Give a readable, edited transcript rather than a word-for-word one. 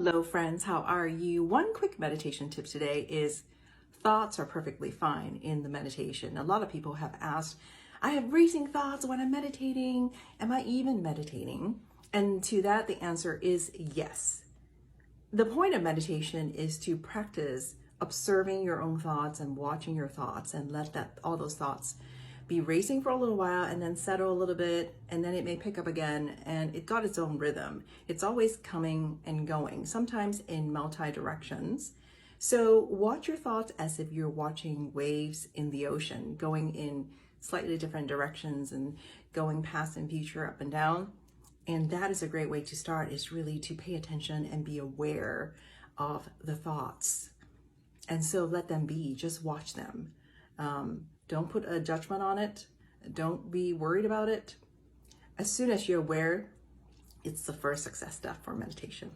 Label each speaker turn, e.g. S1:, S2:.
S1: Hello friends, how are you? One quick meditation tip today is thoughts are perfectly fine in the meditation. A lot of people have asked, I have racing thoughts when I'm meditating. Am I even meditating? And to that, the answer is yes. The point of meditation is to practice observing your own thoughts and watching your thoughts and let all those thoughts be racing for a little while and then settle a little bit, and then it may pick up again, and it got its own rhythm. It's always coming and going, sometimes in multi directions. So watch your thoughts as if you're watching waves in the ocean, going in slightly different directions and going past and future, up and down. And that is a great way to start, is really to pay attention and be aware of the thoughts. And so let them be, just watch them. Don't put a judgment on it. Don't be worried about it. As soon as you're aware, it's the first success step for meditation.